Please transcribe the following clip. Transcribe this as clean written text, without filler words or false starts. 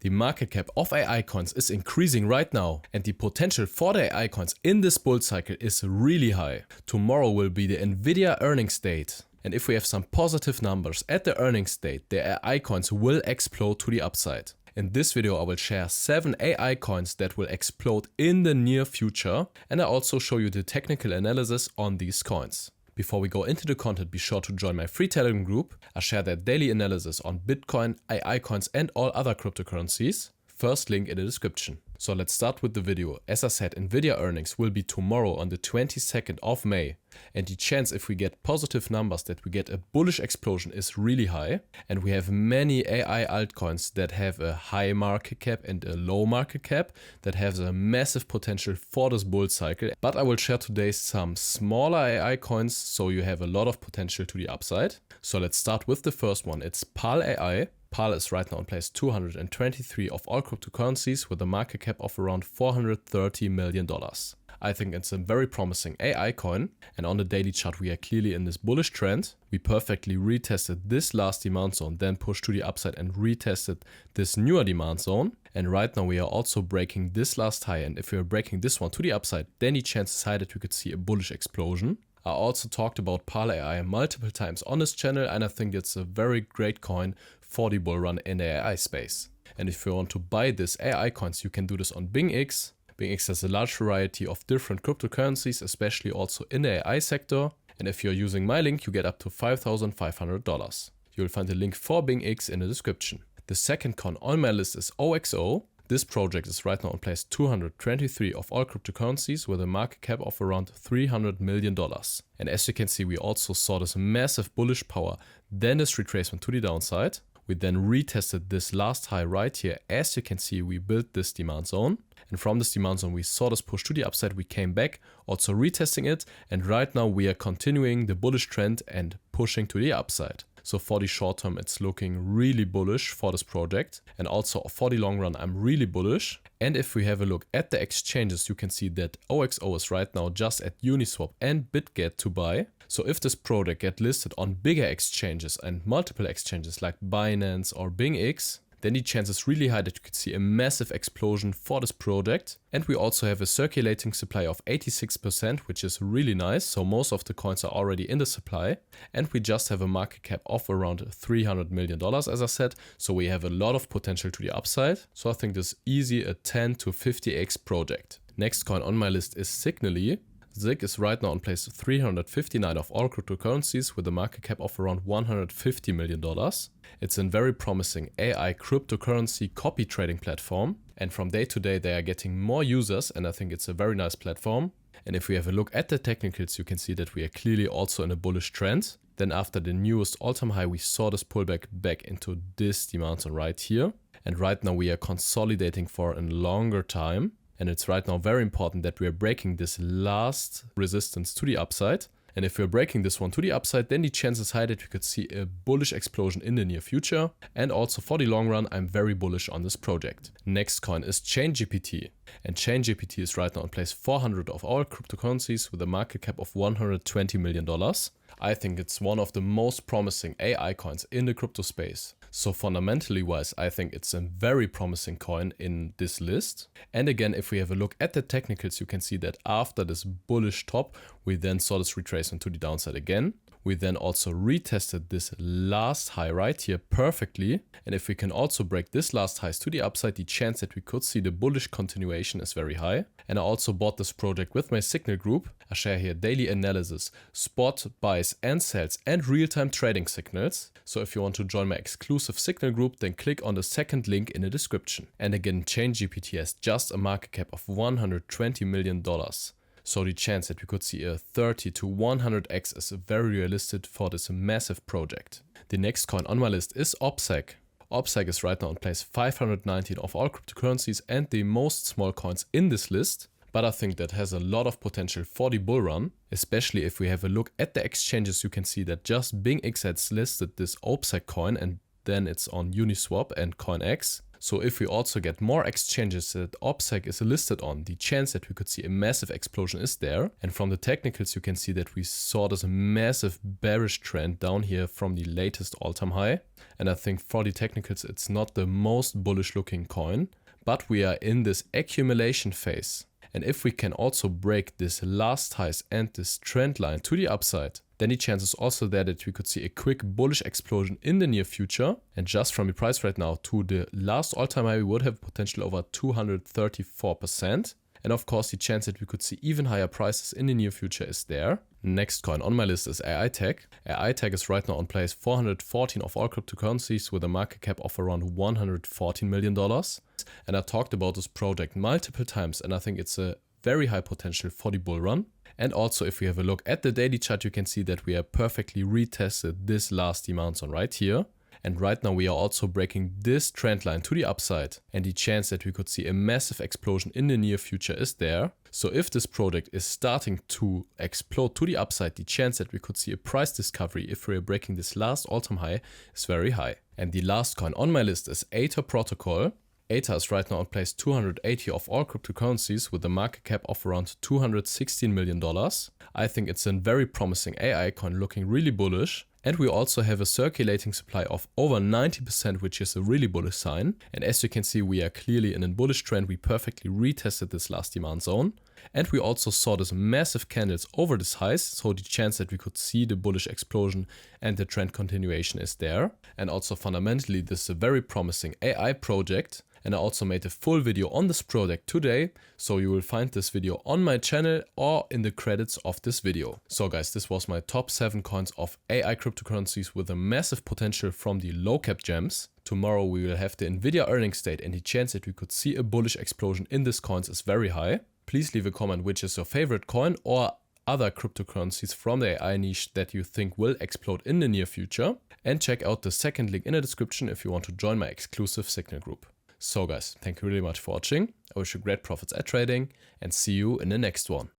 The market cap of AI coins is increasing right now, and the potential for the AI coins in this bull cycle is really high. Tomorrow will be the NVIDIA earnings date, and if we have some positive numbers at the earnings date, the AI coins will explode to the upside. In this video I will share 7 AI coins that will explode in the near future, and I also show you the technical analysis on these coins. Before we go into the content, be sure to join my free Telegram group. I share their daily analysis on Bitcoin, AI coins and all other cryptocurrencies. First link in the description. So let's start with the video. As I said, NVIDIA earnings will be tomorrow on the 22nd of May. And the chance if we get positive numbers that we get a bullish explosion is really high. And we have many AI altcoins that have a high market cap and a low market cap that has a massive potential for this bull cycle. But I will share today some smaller AI coins so you have a lot of potential to the upside. So let's start with the first one. It's PAL AI. PAL is right now in place 223 of all cryptocurrencies with a market cap of around $430 million. I think it's a very promising AI coin, and on the daily chart we are clearly in this bullish trend. We perfectly retested this last demand zone, then pushed to the upside and retested this newer demand zone. And right now we are also breaking this last high, and if we are breaking this one to the upside, then the chance is high that we could see a bullish explosion. I also talked about PAL AI multiple times on this channel, and I think it's a very great coin for the bull run in the AI space. And if you want to buy this AI coins, you can do this on BingX. BingX has a large variety of different cryptocurrencies, especially also in the AI sector. And if you're using my link, you get up to $5,500. You'll find the link for BingX in the description. The second coin on my list is OXO. This project is right now in place 223 of all cryptocurrencies with a market cap of around $300 million. And as you can see, we also saw this massive bullish power, then this retracement to the downside. We then retested this last high right here. As you can see, we built this demand zone. And from this demand zone, we saw this push to the upside. We came back, also retesting it. And right now we are continuing the bullish trend and pushing to the upside. So for the short term, it's looking really bullish for this project. And also for the long run, I'm really bullish. And if we have a look at the exchanges, you can see that OXO is right now just at Uniswap and BitGet to buy. So if this project gets listed on bigger exchanges and multiple exchanges like Binance or BingX, then the chance is really high that you could see a massive explosion for this project. And we also have a circulating supply of 86%, which is really nice. So most of the coins are already in the supply. And we just have a market cap of around $300 million, as I said. So we have a lot of potential to the upside. So I think this is easy a 10 to 50x project. Next coin on my list is Signally. ZIG is right now in place 359 of all cryptocurrencies with a market cap of around $150 million. It's a very promising AI cryptocurrency copy trading platform, and from day to day they are getting more users, and I think it's a very nice platform. And if we have a look at the technicals, you can see that we are clearly also in a bullish trend. Then after the newest all-time high, we saw this pullback back into this demand zone right here. And right now we are consolidating for a longer time. And it's right now very important that we are breaking this last resistance to the upside. And if we're breaking this one to the upside, then the chance is high that we could see a bullish explosion in the near future. And also for the long run, I'm very bullish on this project. Next coin is ChainGPT. And ChainGPT is right now in place 400 of all cryptocurrencies with a market cap of $120 million. I think it's one of the most promising AI coins in the crypto space. So fundamentally wise, I think it's a very promising coin in this list. And again, if we have a look at the technicals, you can see that after this bullish top, we then saw this retracement to the downside again. We then also retested this last high right here perfectly. And if we can also break this last highs to the upside, the chance that we could see the bullish continuation is very high. And I also bought this project with my Signal group. I share here daily analysis, spot buys and sells and real-time trading signals. So if you want to join my exclusive Signal group, then click on the second link in the description. And again, ChainGPT has just a market cap of $120 million. So the chance that we could see a 30 to 100x is very realistic for this massive project. The next coin on my list is OPSEC. OPSEC is right now in place 519 of all cryptocurrencies and the most small coins in this list. But I think that has a lot of potential for the bull run, especially if we have a look at the exchanges. You can see that just BingX has listed this OPSEC coin and then it's on Uniswap and CoinX. So if we also get more exchanges that OPSEC is listed on, the chance that we could see a massive explosion is there. And from the technicals, you can see that we saw this massive bearish trend down here from the latest all-time high. And I think for the technicals, it's not the most bullish looking coin, but we are in this accumulation phase. And if we can also break this last highs and this trend line to the upside, then the chance is also there that we could see a quick bullish explosion in the near future. And just from the price right now to the last all-time high, we would have potential over 234%. And of course, the chance that we could see even higher prices in the near future is there. Next coin on my list is AI Tech. AI Tech is right now on place 414 of all cryptocurrencies with a market cap of around $114 million. And I talked about this project multiple times, and I think it's a very high potential for the bull run. And also, if we have a look at the daily chart, you can see that we have perfectly retested this last demand zone right here. And right now we are also breaking this trend line to the upside, and the chance that we could see a massive explosion in the near future is there. So if this project is starting to explode to the upside, the chance that we could see a price discovery if we are breaking this last all-time high is very high. And the last coin on my list is Aether Protocol. Aether is right now on place 280 of all cryptocurrencies with a market cap of around $216 million. I think it's a very promising AI coin looking really bullish. And we also have a circulating supply of over 90%, which is a really bullish sign. And as you can see, we are clearly in a bullish trend. We perfectly retested this last demand zone. And we also saw this massive candles over this highs. So the chance that we could see the bullish explosion and the trend continuation is there. And also fundamentally, this is a very promising AI project. And I also made a full video on this project today, so you will find this video on my channel or in the credits of this video. So guys, this was my top 7 coins of AI cryptocurrencies with a massive potential from the low cap gems. Tomorrow we will have the NVIDIA earnings date, and the chance that we could see a bullish explosion in these coins is very high. Please leave a comment which is your favorite coin or other cryptocurrencies from the AI niche that you think will explode in the near future. And check out the second link in the description if you want to join my exclusive Signal group. So guys, thank you really much for watching. I wish you great profits at trading and see you in the next one.